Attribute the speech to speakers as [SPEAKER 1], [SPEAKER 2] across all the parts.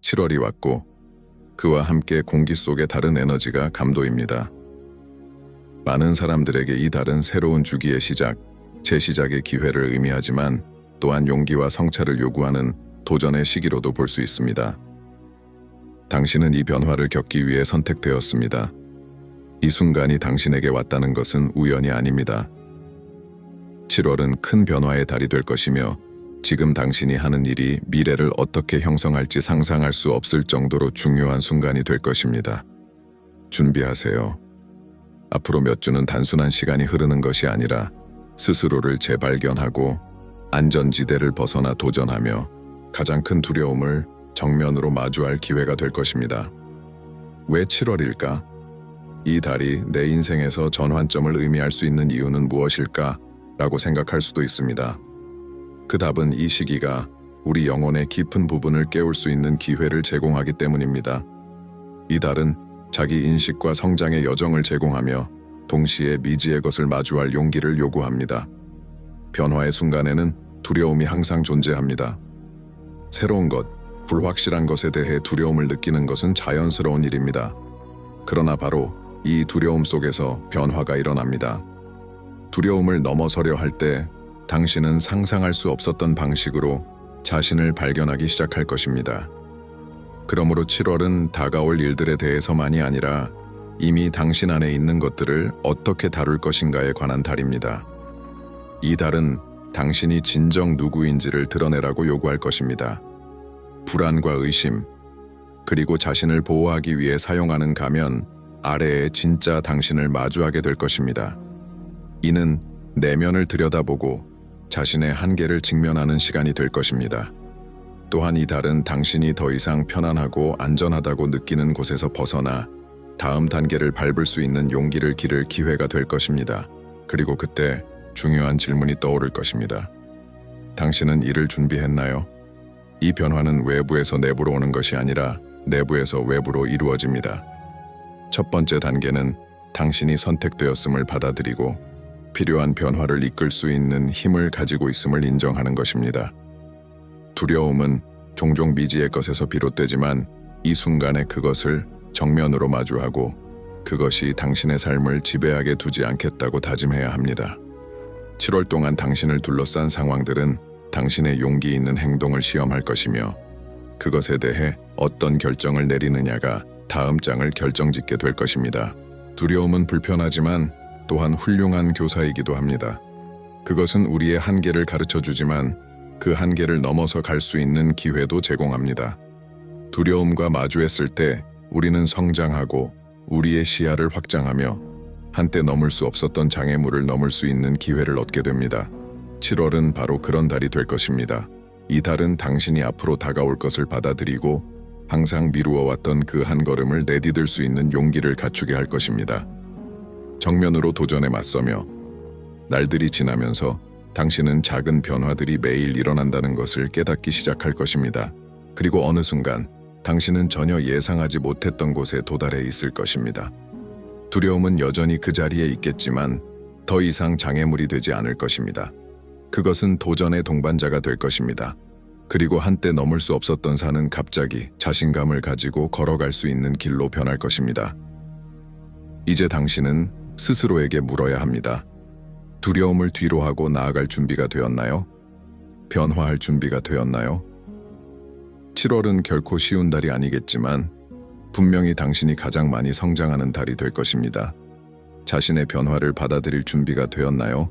[SPEAKER 1] 7월이 왔고 그와 함께 공기 속의 다른 에너지가 감도입니다. 많은 사람들에게 이 달은 새로운 주기의 시작, 재시작의 기회를 의미하지만 또한 용기와 성찰을 요구하는 도전의 시기로도 볼 수 있습니다. 당신은 이 변화를 겪기 위해 선택되었습니다. 이 순간이 당신에게 왔다는 것은 우연이 아닙니다. 7월은 큰 변화의 달이 될 것이며 지금 당신이 하는 일이 미래를 어떻게 형성할지 상상할 수 없을 정도로 중요한 순간이 될 것입니다. 준비하세요. 앞으로 몇 주는 단순한 시간이 흐르는 것이 아니라 스스로를 재발견하고 안전지대를 벗어나 도전하며 가장 큰 두려움을 정면으로 마주할 기회가 될 것입니다. 왜 7월일까? 이 달이 내 인생에서 전환점을 의미할 수 있는 이유는 무엇일까? 라고 생각할 수도 있습니다. 그 답은 이 시기가 우리 영혼의 깊은 부분을 깨울 수 있는 기회를 제공하기 때문입니다. 이 달은 자기 인식과 성장의 여정을 제공하며 동시에 미지의 것을 마주할 용기를 요구합니다. 변화의 순간에는 두려움이 항상 존재합니다. 새로운 것, 불확실한 것에 대해 두려움을 느끼는 것은 자연스러운 일입니다. 그러나 바로 이 두려움 속에서 변화가 일어납니다. 두려움을 넘어서려 할 때 당신은 상상할 수 없었던 방식으로 자신을 발견하기 시작할 것입니다. 그러므로 7월은 다가올 일들에 대해서만이 아니라 이미 당신 안에 있는 것들을 어떻게 다룰 것인가에 관한 달입니다. 이 달은 당신이 진정 누구인지를 드러내라고 요구할 것입니다. 불안과 의심, 그리고 자신을 보호하기 위해 사용하는 가면 아래에 진짜 당신을 마주하게 될 것입니다. 이는 내면을 들여다보고 자신의 한계를 직면하는 시간이 될 것입니다. 또한 이 달은 당신이 더 이상 편안하고 안전하다고 느끼는 곳에서 벗어나 다음 단계를 밟을 수 있는 용기를 기를 기회가 될 것입니다. 그리고 그때 중요한 질문이 떠오를 것입니다. 당신은 이를 준비했나요? 이 변화는 외부에서 내부로 오는 것이 아니라 내부에서 외부로 이루어집니다. 첫 번째 단계는 당신이 선택되었음을 받아들이고 필요한 변화를 이끌 수 있는 힘을 가지고 있음을 인정하는 것입니다. 두려움은 종종 미지의 것에서 비롯되지만 이 순간에 그것을 정면으로 마주하고 그것이 당신의 삶을 지배하게 두지 않겠다고 다짐해야 합니다. 7월 동안 당신을 둘러싼 상황들은 당신의 용기 있는 행동을 시험할 것이며 그것에 대해 어떤 결정을 내리느냐가 다음 장을 결정짓게 될 것입니다. 두려움은 불편하지만 또한 훌륭한 교사이기도 합니다. 그것은 우리의 한계를 가르쳐주지만 그 한계를 넘어서 갈 수 있는 기회도 제공합니다. 두려움과 마주했을 때 우리는 성장하고 우리의 시야를 확장하며 한때 넘을 수 없었던 장애물을 넘을 수 있는 기회를 얻게 됩니다. 7월은 바로 그런 달이 될 것입니다. 이 달은 당신이 앞으로 다가올 것을 받아들이고 항상 미루어왔던 그 한 걸음을 내디딜 수 있는 용기를 갖추게 할 것입니다. 정면으로 도전에 맞서며 날들이 지나면서 당신은 작은 변화들이 매일 일어난다는 것을 깨닫기 시작할 것입니다. 그리고 어느 순간 당신은 전혀 예상하지 못했던 곳에 도달해 있을 것입니다. 두려움은 여전히 그 자리에 있겠지만 더 이상 장애물이 되지 않을 것입니다. 그것은 도전의 동반자가 될 것입니다. 그리고 한때 넘을 수 없었던 산은 갑자기 자신감을 가지고 걸어갈 수 있는 길로 변할 것입니다. 이제 당신은 스스로에게 물어야 합니다. 두려움을 뒤로하고 나아갈 준비가 되었나요? 변화할 준비가 되었나요? 7월은 결코 쉬운 달이 아니겠지만 분명히 당신이 가장 많이 성장하는 달이 될 것입니다. 자신의 변화를 받아들일 준비가 되었나요?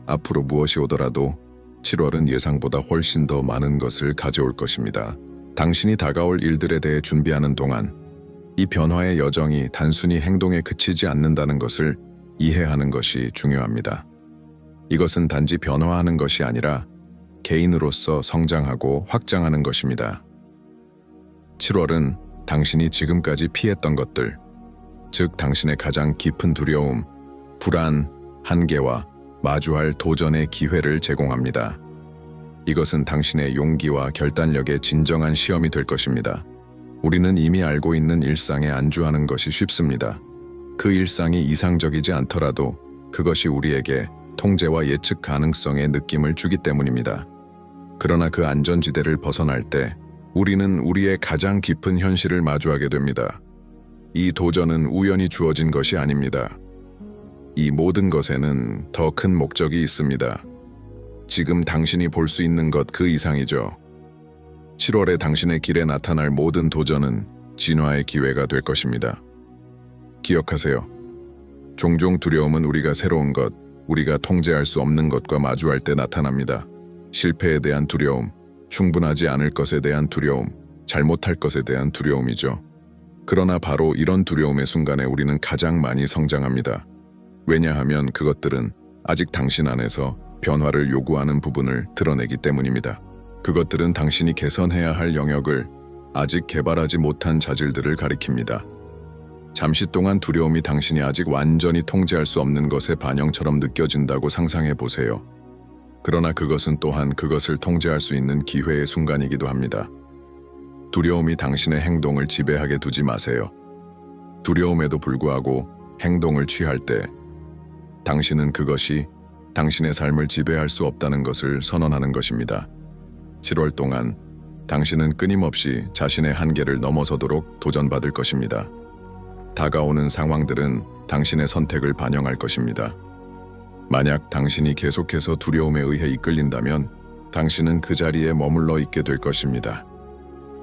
[SPEAKER 1] 앞으로 무엇이 오더라도 7월은 예상보다 훨씬 더 많은 것을 가져올 것입니다. 당신이 다가올 일들에 대해 준비하는 동안 이 변화의 여정이 단순히 행동에 그치지 않는다는 것을 이해하는 것이 중요합니다. 이것은 단지 변화하는 것이 아니라 개인으로서 성장하고 확장하는 것입니다. 7월은 당신이 지금까지 피했던 것들, 즉 당신의 가장 깊은 두려움, 불안, 한계와 마주할 도전의 기회를 제공합니다. 이것은 당신의 용기와 결단력의 진정한 시험이 될 것입니다. 우리는 이미 알고 있는 일상에 안주하는 것이 쉽습니다. 그 일상이 이상적이지 않더라도 그것이 우리에게 통제와 예측 가능성의 느낌을 주기 때문입니다. 그러나 그 안전지대를 벗어날 때 우리는 우리의 가장 깊은 현실을 마주하게 됩니다. 이 도전은 우연히 주어진 것이 아닙니다. 이 모든 것에는 더 큰 목적이 있습니다. 지금 당신이 볼 수 있는 것 그 이상이죠. 7월에 당신의 길에 나타날 모든 도전은 진화의 기회가 될 것입니다. 기억하세요. 종종 두려움은 우리가 새로운 것, 우리가 통제할 수 없는 것과 마주할 때 나타납니다. 실패에 대한 두려움, 충분하지 않을 것에 대한 두려움, 잘못할 것에 대한 두려움이죠. 그러나 바로 이런 두려움의 순간에 우리는 가장 많이 성장합니다. 왜냐하면 그것들은 아직 당신 안에서 변화를 요구하는 부분을 드러내기 때문입니다. 그것들은 당신이 개선해야 할 영역을 아직 개발하지 못한 자질들을 가리킵니다. 잠시 동안 두려움이 당신이 아직 완전히 통제할 수 없는 것의 반영처럼 느껴진다고 상상해 보세요. 그러나 그것은 또한 그것을 통제할 수 있는 기회의 순간이기도 합니다. 두려움이 당신의 행동을 지배하게 두지 마세요. 두려움에도 불구하고 행동을 취할 때 당신은 그것이 당신의 삶을 지배할 수 없다는 것을 선언하는 것입니다. 7월 동안 당신은 끊임없이 자신의 한계를 넘어서도록 도전받을 것입니다. 다가오는 상황들은 당신의 선택을 반영할 것입니다. 만약 당신이 계속해서 두려움에 의해 이끌린다면 당신은 그 자리에 머물러 있게 될 것입니다.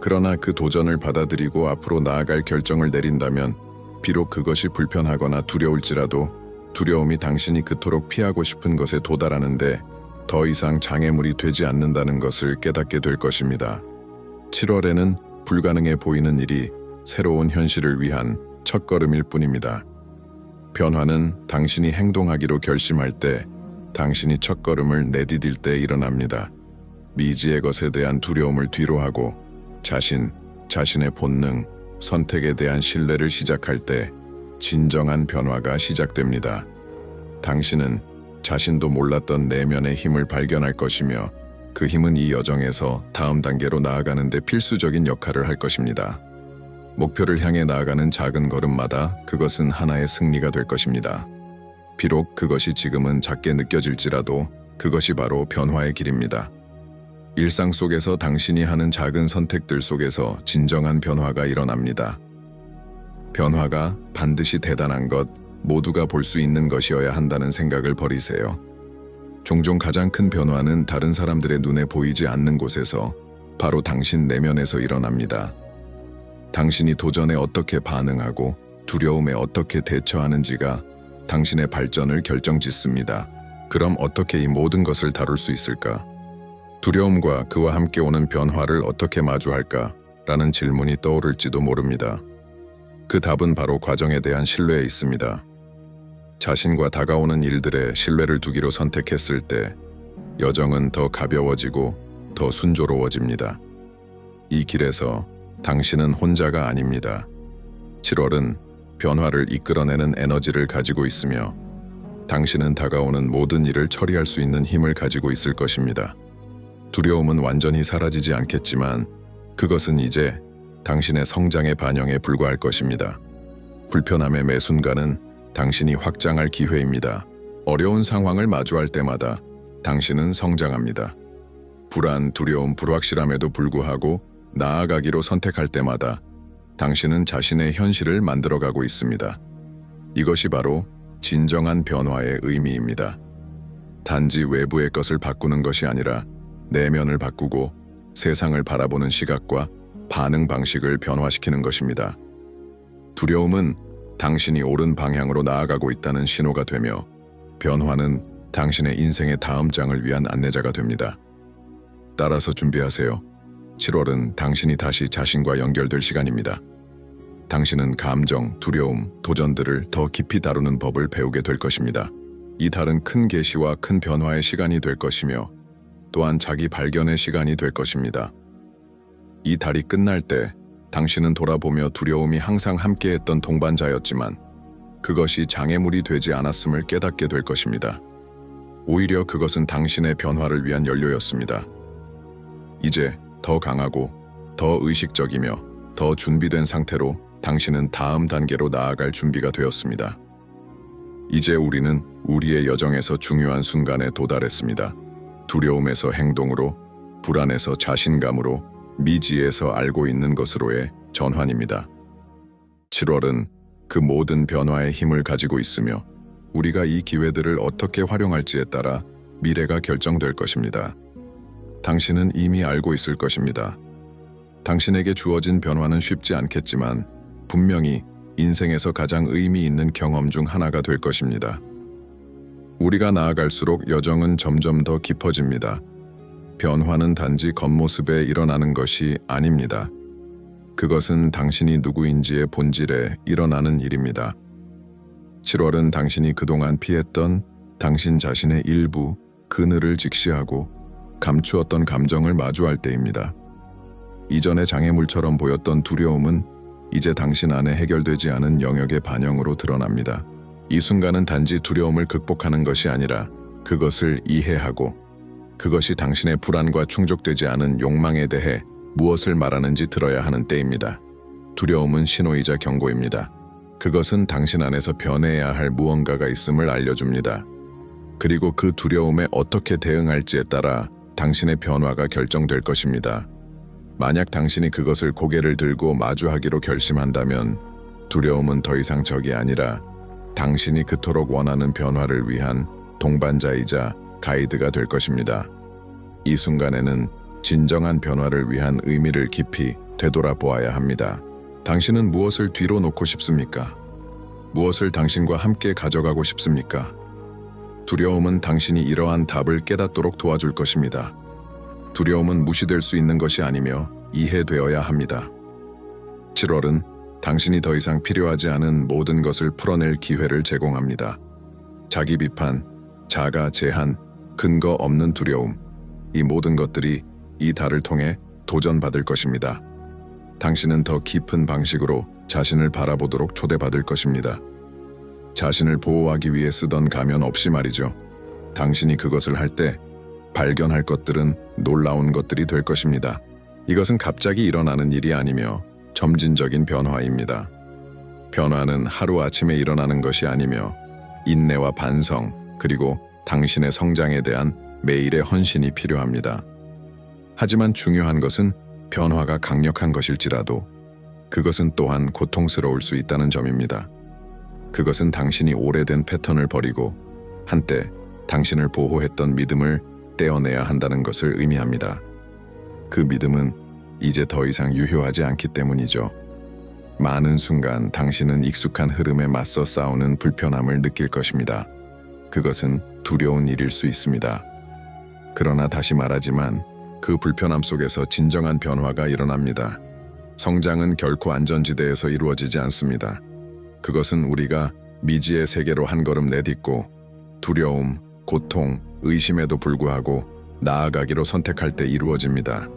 [SPEAKER 1] 그러나 그 도전을 받아들이고 앞으로 나아갈 결정을 내린다면 비록 그것이 불편하거나 두려울지라도 두려움이 당신이 그토록 피하고 싶은 것에 도달하는데 더 이상 장애물이 되지 않는다는 것을 깨닫게 될 것입니다. 7월에는 불가능해 보이는 일이 새로운 현실을 위한 첫걸음일 뿐입니다. 변화는 당신이 행동하기로 결심할 때, 당신이 첫걸음을 내디딜 때 일어납니다. 미지의 것에 대한 두려움을 뒤로하고 자신의 본능, 선택에 대한 신뢰를 시작할 때 진정한 변화가 시작됩니다. 당신은 자신도 몰랐던 내면의 힘을 발견할 것이며 그 힘은 이 여정에서 다음 단계로 나아가는 데 필수적인 역할을 할 것입니다. 목표를 향해 나아가는 작은 걸음마다 그것은 하나의 승리가 될 것입니다. 비록 그것이 지금은 작게 느껴질지라도 그것이 바로 변화의 길입니다. 일상 속에서 당신이 하는 작은 선택들 속에서 진정한 변화가 일어납니다. 변화가 반드시 대단한 것, 모두가 볼 수 있는 것이어야 한다는 생각을 버리세요. 종종 가장 큰 변화는 다른 사람들의 눈에 보이지 않는 곳에서 바로 당신 내면에서 일어납니다. 당신이 도전에 어떻게 반응하고 두려움에 어떻게 대처하는지가 당신의 발전을 결정짓습니다. 그럼 어떻게 이 모든 것을 다룰 수 있을까? 두려움과 그와 함께 오는 변화를 어떻게 마주할까? 라는 질문이 떠오를지도 모릅니다. 그 답은 바로 과정에 대한 신뢰에 있습니다. 자신과 다가오는 일들에 신뢰를 두기로 선택했을 때 여정은 더 가벼워지고 더 순조로워집니다. 이 길에서 당신은 혼자가 아닙니다. 7월은 변화를 이끌어내는 에너지를 가지고 있으며 당신은 다가오는 모든 일을 처리할 수 있는 힘을 가지고 있을 것입니다. 두려움은 완전히 사라지지 않겠지만 그것은 이제 당신의 성장의 반영에 불과할 것입니다. 불편함의 매 순간은 당신이 확장할 기회입니다. 어려운 상황을 마주할 때마다 당신은 성장합니다. 불안, 두려움, 불확실함에도 불구하고 나아가기로 선택할 때마다 당신은 자신의 현실을 만들어가고 있습니다. 이것이 바로 진정한 변화의 의미입니다. 단지 외부의 것을 바꾸는 것이 아니라 내면을 바꾸고 세상을 바라보는 시각과 반응 방식을 변화시키는 것입니다. 두려움은 당신이 옳은 방향으로 나아가고 있다는 신호가 되며 변화는 당신의 인생의 다음 장을 위한 안내자가 됩니다. 따라서 준비하세요. 7월은 당신이 다시 자신과 연결될 시간입니다. 당신은 감정, 두려움, 도전들을 더 깊이 다루는 법을 배우게 될 것입니다. 이 달은 큰 계시와 큰 변화의 시간이 될 것이며 또한 자기 발견의 시간이 될 것입니다. 이 달이 끝날 때 당신은 돌아보며 두려움이 항상 함께했던 동반자였지만 그것이 장애물이 되지 않았음을 깨닫게 될 것입니다. 오히려 그것은 당신의 변화를 위한 연료였습니다. 이제 더 강하고 더 의식적이며 더 준비된 상태로 당신은 다음 단계로 나아갈 준비가 되었습니다. 이제 우리는 우리의 여정에서 중요한 순간에 도달했습니다. 두려움에서 행동으로, 불안에서 자신감으로, 미지에서 알고 있는 것으로의 전환입니다. 7월은 그 모든 변화의 힘을 가지고 있으며 우리가 이 기회들을 어떻게 활용할지에 따라 미래가 결정될 것입니다. 당신은 이미 알고 있을 것입니다. 당신에게 주어진 변화는 쉽지 않겠지만 분명히 인생에서 가장 의미 있는 경험 중 하나가 될 것입니다. 우리가 나아갈수록 여정은 점점 더 깊어집니다. 변화는 단지 겉모습에 일어나는 것이 아닙니다. 그것은 당신이 누구인지의 본질에 일어나는 일입니다. 7월은 당신이 그동안 피했던 당신 자신의 일부, 그늘을 직시하고 감추었던 감정을 마주할 때입니다. 이전의 장애물처럼 보였던 두려움은 이제 당신 안에 해결되지 않은 영역의 반영으로 드러납니다. 이 순간은 단지 두려움을 극복하는 것이 아니라 그것을 이해하고 그것이 당신의 불안과 충족되지 않은 욕망에 대해 무엇을 말하는지 들어야 하는 때입니다. 두려움은 신호이자 경고입니다. 그것은 당신 안에서 변해야 할 무언가가 있음을 알려줍니다. 그리고 그 두려움에 어떻게 대응할지에 따라 당신의 변화가 결정될 것입니다. 만약 당신이 그것을 고개를 들고 마주하기로 결심한다면 두려움은 더 이상 적이 아니라 당신이 그토록 원하는 변화를 위한 동반자이자 가이드가 될 것입니다. 이 순간에는 진정한 변화를 위한 의미를 깊이 되돌아보아야 합니다. 당신은 무엇을 뒤로 놓고 싶습니까? 무엇을 당신과 함께 가져가고 싶습니까? 두려움은 당신이 이러한 답을 깨닫도록 도와줄 것입니다. 두려움은 무시될 수 있는 것이 아니며 이해되어야 합니다. 7월은 당신이 더 이상 필요하지 않은 모든 것을 풀어낼 기회를 제공합니다. 자기 비판, 자가 제한, 근거 없는 두려움, 이 모든 것들이 이 달을 통해 도전받을 것입니다. 당신은 더 깊은 방식으로 자신을 바라보도록 초대받을 것입니다. 자신을 보호하기 위해 쓰던 가면 없이 말이죠. 당신이 그것을 할 때 발견할 것들은 놀라운 것들이 될 것입니다. 이것은 갑자기 일어나는 일이 아니며 점진적인 변화입니다. 변화는 하루아침에 일어나는 것이 아니며 인내와 반성, 그리고 당신의 성장에 대한 매일의 헌신이 필요합니다. 하지만 중요한 것은 변화가 강력한 것일지라도 그것은 또한 고통스러울 수 있다는 점입니다. 그것은 당신이 오래된 패턴을 버리고 한때 당신을 보호했던 믿음을 떼어내야 한다는 것을 의미합니다. 그 믿음은 이제 더 이상 유효하지 않기 때문이죠. 많은 순간 당신은 익숙한 흐름에 맞서 싸우는 불편함을 느낄 것입니다. 그것은 두려운 일일 수 있습니다. 그러나 다시 말하지만 그 불편함 속에서 진정한 변화가 일어납니다. 성장은 결코 안전지대에서 이루어지지 않습니다. 그것은 우리가 미지의 세계로 한 걸음 내딛고 두려움, 고통, 의심에도 불구하고 나아가기로 선택할 때 이루어집니다.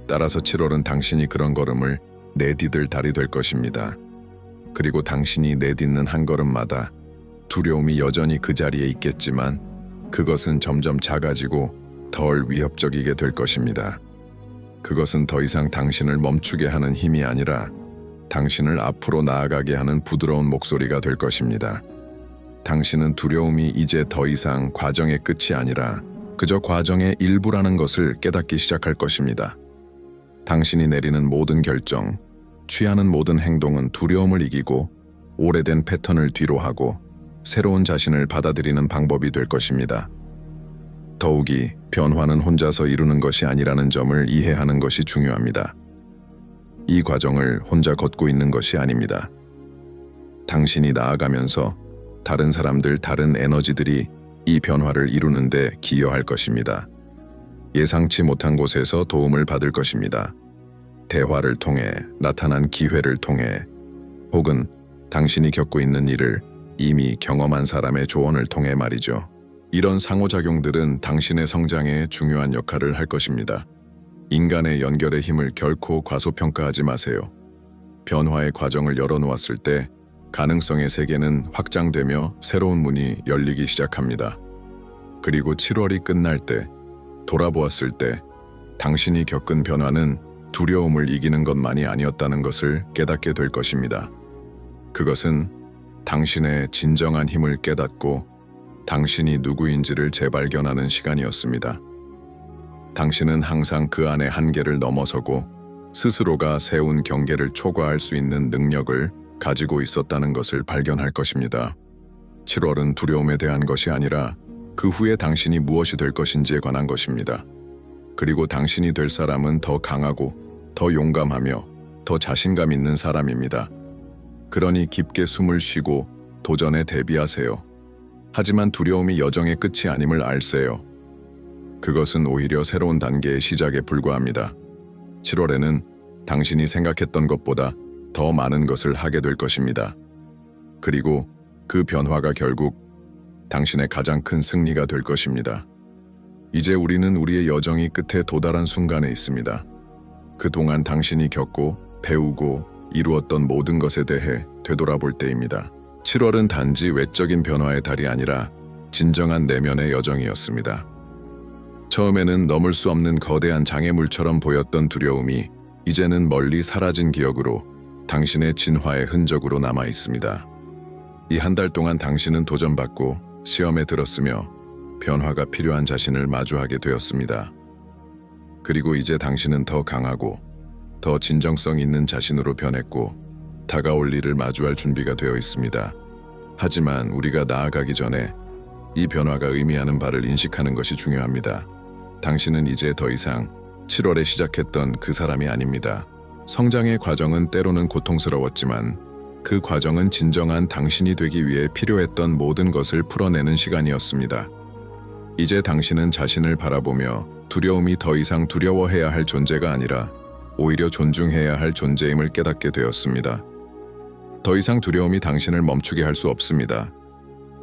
[SPEAKER 1] 따라서 7월은 당신이 그런 걸음을 내디딜 달이 될 것입니다. 그리고 당신이 내딛는 한 걸음마다 두려움이 여전히 그 자리에 있겠지만 그것은 점점 작아지고 덜 위협적이게 될 것입니다. 그것은 더 이상 당신을 멈추게 하는 힘이 아니라 당신을 앞으로 나아가게 하는 부드러운 목소리가 될 것입니다. 당신은 두려움이 이제 더 이상 과정의 끝이 아니라 그저 과정의 일부라는 것을 깨닫기 시작할 것입니다. 당신이 내리는 모든 결정, 취하는 모든 행동은 두려움을 이기고 오래된 패턴을 뒤로하고 새로운 자신을 받아들이는 방법이 될 것입니다. 더욱이 변화는 혼자서 이루는 것이 아니라는 점을 이해하는 것이 중요합니다. 이 과정을 혼자 걷고 있는 것이 아닙니다. 당신이 나아가면서 다른 사람들, 다른 에너지들이 이 변화를 이루는데 기여할 것입니다. 예상치 못한 곳에서 도움을 받을 것입니다. 대화를 통해, 나타난 기회를 통해, 혹은 당신이 겪고 있는 일을 이미 경험한 사람의 조언을 통해 말이죠. 이런 상호작용들은 당신의 성장에 중요한 역할을 할 것입니다. 인간의 연결의 힘을 결코 과소평가하지 마세요. 변화의 과정을 열어놓았을 때 가능성의 세계는 확장되며 새로운 문이 열리기 시작합니다. 그리고 7월이 끝날 때, 돌아보았을 때 당신이 겪은 변화는 두려움을 이기는 것만이 아니었다는 것을 깨닫게 될 것입니다. 그것은 당신의 진정한 힘을 깨닫고 당신이 누구인지를 재발견하는 시간이었습니다. 당신은 항상 그 안의 한계를 넘어서고 스스로가 세운 경계를 초과할 수 있는 능력을 가지고 있었다는 것을 발견할 것입니다. 7월은 두려움에 대한 것이 아니라 그 후에 당신이 무엇이 될 것인지에 관한 것입니다. 그리고 당신이 될 사람은 더 강하고 더 용감하며 더 자신감 있는 사람입니다. 그러니 깊게 숨을 쉬고 도전에 대비하세요. 하지만 두려움이 여정의 끝이 아님을 알세요. 그것은 오히려 새로운 단계의 시작에 불과합니다. 7월에는 당신이 생각했던 것보다 더 많은 것을 하게 될 것입니다. 그리고 그 변화가 결국 당신의 가장 큰 승리가 될 것입니다. 이제 우리는 우리의 여정이 끝에 도달한 순간에 있습니다. 그동안 당신이 겪고 배우고 이루었던 모든 것에 대해 되돌아볼 때입니다. 7월은 단지 외적인 변화의 달이 아니라 진정한 내면의 여정이었습니다. 처음에는 넘을 수 없는 거대한 장애물처럼 보였던 두려움이 이제는 멀리 사라진 기억으로 당신의 진화의 흔적으로 남아 있습니다. 이 한 달 동안 당신은 도전받고 시험에 들었으며 변화가 필요한 자신을 마주하게 되었습니다. 그리고 이제 당신은 더 강하고 더 진정성 있는 자신으로 변했고 다가올 일을 마주할 준비가 되어 있습니다. 하지만 우리가 나아가기 전에 이 변화가 의미하는 바를 인식하는 것이 중요합니다. 당신은 이제 더 이상 7월에 시작했던 그 사람이 아닙니다. 성장의 과정은 때로는 고통스러웠지만 그 과정은 진정한 당신이 되기 위해 필요했던 모든 것을 풀어내는 시간이었습니다. 이제 당신은 자신을 바라보며 두려움이 더 이상 두려워해야 할 존재가 아니라 오히려 존중해야 할 존재임을 깨닫게 되었습니다. 더 이상 두려움이 당신을 멈추게 할 수 없습니다.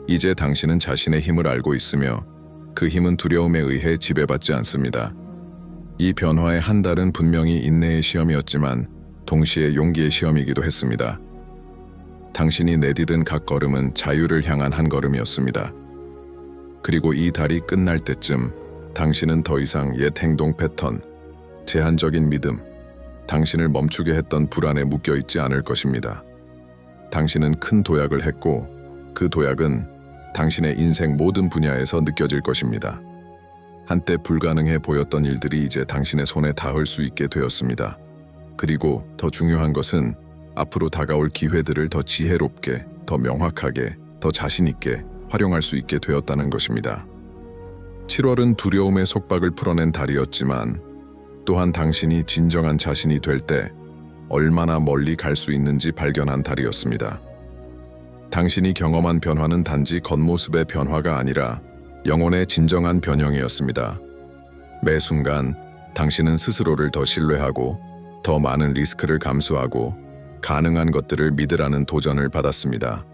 [SPEAKER 1] 이제 당신은 자신의 힘을 알고 있으며 그 힘은 두려움에 의해 지배받지 않습니다. 이 변화의 한 달은 분명히 인내의 시험이었지만 동시에 용기의 시험이기도 했습니다. 당신이 내디딘 각 걸음은 자유를 향한 한 걸음이었습니다. 그리고 이 달이 끝날 때쯤 당신은 더 이상 옛 행동 패턴, 제한적인 믿음, 당신을 멈추게 했던 불안에 묶여있지 않을 것입니다. 당신은 큰 도약을 했고 그 도약은 당신의 인생 모든 분야에서 느껴질 것입니다. 한때 불가능해 보였던 일들이 이제 당신의 손에 닿을 수 있게 되었습니다. 그리고 더 중요한 것은 앞으로 다가올 기회들을 더 지혜롭게, 더 명확하게, 더 자신있게 활용할 수 있게 되었다는 것입니다. 7월은 두려움의 속박을 풀어낸 달이었지만 또한 당신이 진정한 자신이 될 때 얼마나 멀리 갈 수 있는지 발견한 달이었습니다. 당신이 경험한 변화는 단지 겉모습의 변화가 아니라 영혼의 진정한 변형이었습니다. 매 순간 당신은 스스로를 더 신뢰하고 더 많은 리스크를 감수하고 가능한 것들을 믿으라는 도전을 받았습니다.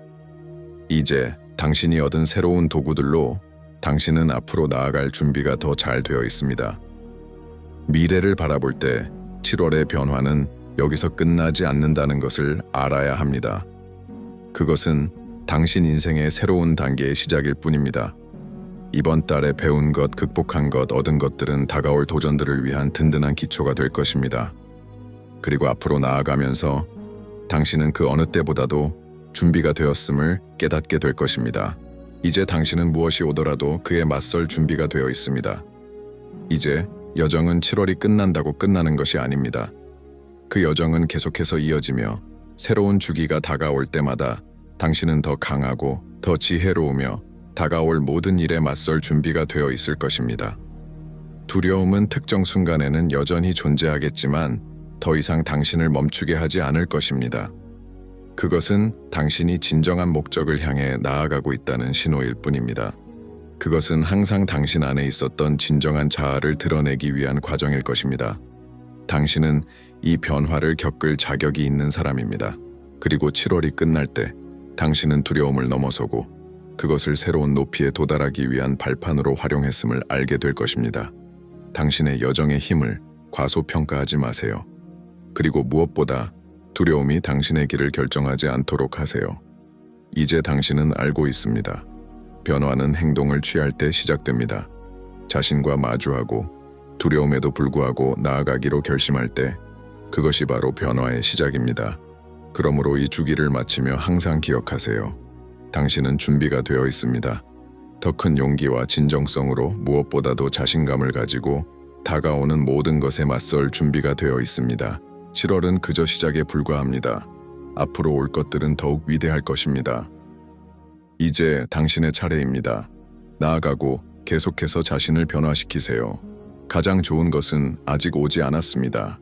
[SPEAKER 1] 이제 당신이 얻은 새로운 도구들로 당신은 앞으로 나아갈 준비가 더 잘 되어 있습니다. 미래를 바라볼 때 7월의 변화는 여기서 끝나지 않는다는 것을 알아야 합니다. 그것은 당신 인생의 새로운 단계의 시작일 뿐입니다. 이번 달에 배운 것, 극복한 것, 얻은 것들은 다가올 도전들을 위한 든든한 기초가 될 것입니다. 그리고 앞으로 나아가면서 당신은 그 어느 때보다도 준비가 되었음을 깨닫게 될 것입니다. 이제 당신은 무엇이 오더라도 그에 맞설 준비가 되어 있습니다. 이제 여정은 7월이 끝난다고 끝나는 것이 아닙니다. 그 여정은 계속해서 이어지며 새로운 주기가 다가올 때마다 당신은 더 강하고 더 지혜로우며 다가올 모든 일에 맞설 준비가 되어 있을 것입니다. 두려움은 특정 순간에는 여전히 존재하겠지만 더 이상 당신을 멈추게 하지 않을 것입니다. 그것은 당신이 진정한 목적을 향해 나아가고 있다는 신호일 뿐입니다. 그것은 항상 당신 안에 있었던 진정한 자아를 드러내기 위한 과정일 것입니다. 당신은 이 변화를 겪을 자격이 있는 사람입니다. 그리고 7월이 끝날 때 당신은 두려움을 넘어서고 그것을 새로운 높이에 도달하기 위한 발판으로 활용했음을 알게 될 것입니다. 당신의 여정의 힘을 과소평가하지 마세요. 그리고 무엇보다 두려움이 당신의 길을 결정하지 않도록 하세요. 이제 당신은 알고 있습니다. 변화는 행동을 취할 때 시작됩니다. 자신과 마주하고 두려움에도 불구하고 나아가기로 결심할 때 그것이 바로 변화의 시작입니다. 그러므로 이 주기를 마치며 항상 기억하세요. 당신은 준비가 되어 있습니다. 더 큰 용기와 진정성으로 무엇보다도 자신감을 가지고 다가올 모든 일에 맞설 준비가 되어 있습니다. 7월은 당신의 여정의 시작이었지만 또한 당신이 진정한 자신이 될 때 얼마나 멀리 갈 수 있는지 발견한 달이었습니다. 이제 당신은 자신을 바라보며 두려움이 더 이상 두려워해야 할 존재가 아니라 오히려 존중해야 할 존재임을 깨닫게 되었습니다. 당신은 준비가 되어 있습니다. 다가오는 모든 것에 맞설 준비가 되어 있습니다. 7월은 그저 시작에 불과합니다. 앞으로 올 것들은 더욱 위대할 것입니다. 이제 당신의 차례입니다. 나아가고 계속해서 자신을 변화시키세요. 가장 좋은 것은 아직 오지 않았습니다.